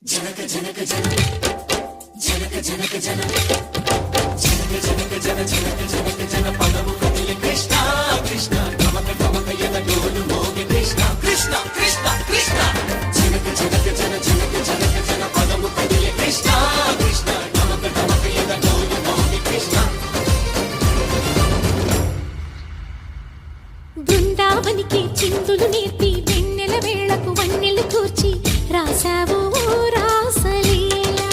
జనక జనక జన జనక జనక జన జనక జనక జన జనక జనక జన పదము కదిలి కృష్ణ కృష్ణ గమక గమక యన డోలు మోగి కృష్ణ కృష్ణ కృష్ణ కృష్ణ జనక జనక జన జనక జనక జన పదము కదిలి కృష్ణ కృష్ణ గమక గమక యన డోలు మోగి కృష్ణ బృందావనికి చిందులు నేర్పి వెన్నెల వేళకు వన్నెలు కూర్చి రాసావు రాసలీలా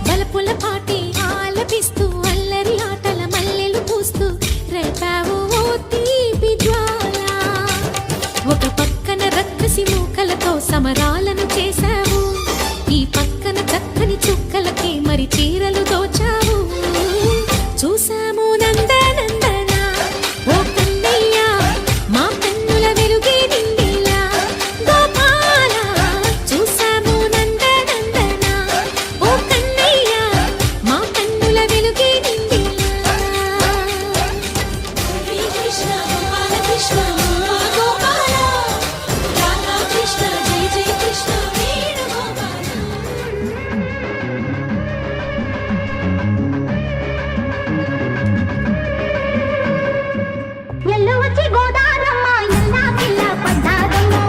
బలపుల పాటి ఆలపిస్తూ అల్లరి ఆటల మల్లెలు పూస్తూ రేపావు తీపి జ్వాల ఒక పక్కన రక్కసి మూకలతో సమరాలను చేశావు ఈ పక్కన చక్కని చుక్కలకి మరి చీరలు దోచావు చూసాము నందనందన ఓ కన్నయ్య మా కన్నుల వెలుగే నిండిలా గోపాల చూసాము నందనందన ఓ కన్నయ్య మా కన్నుల వెలుగే నిండిలా హరే కృష్ణ గోపాల కృష్ణ గోపాల రాధా కృష్ణ జయ జయ కృష్ణ వేణుగోపాల ఎల్లు వచ్చి గోదారమ్మ ఎల్లా పిల్ల పడ్డారమ్ము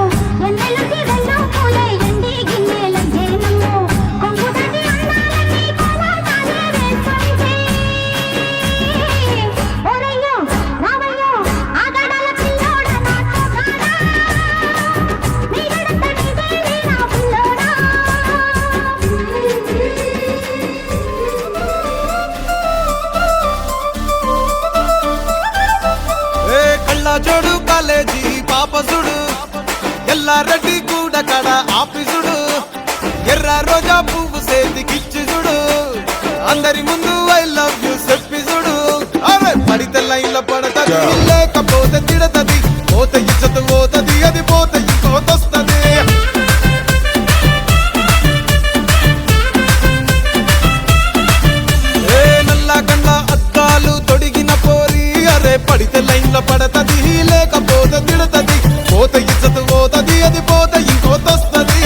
ఎన్నెలుకి వెన్నో పూలే ఎండి గిన్నెల జేనమ్ము కొంగు దాటి అందాలన్నీ కోలాటాలే వేసుకుంటే ఓరయ్యో రావయ్యో ఆగడాల పిల్లోడ నాతో కాడా నీగడంత నీదేలే నా పిల్లోడా ఏ కళ్ళ జోడు కాలేజీ పాపసుడు ఎల్లారెడ్డి కూడా కడ ఆఫీసుడు ఎర్ర రోజా పువ్వు సేతికిచ్చి చూడు అందరి ముందు ఐ లవ్ యూ చెప్పి చూడు అరే పడితే లైన్ల పడతది లేకపోతే తిడతది పోత ఇచ్చత పోతది అది పోత ఇంకోతొస్తది ఏ నల్ల కండ్ల అద్దాలు తొడిగిన పోరి అరే పడితే లైన్ల పడతది లేకపోతే తిడతది పోత ఇచ్చత పోతది అది పోత ఇంకోతొస్తది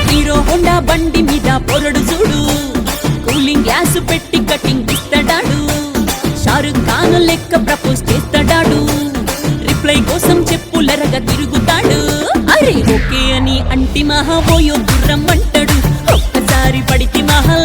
హీరో హోండా బండి మీద పొరడు చూడు కూలింగ్ గ్లాస్ పెట్టి కటింగ్ ఇస్తాడాడు షారుఖ్ ఖాన్ లెక్క ప్రపోజ్ చేస్తాడాడు రిప్లై కోసం చెప్పులరగా తిరుగుతాడు అరే ఓకే అని అంటి మహా ఓయో గుర్రం అంటాడు ఒక్కసారి పడితే మహా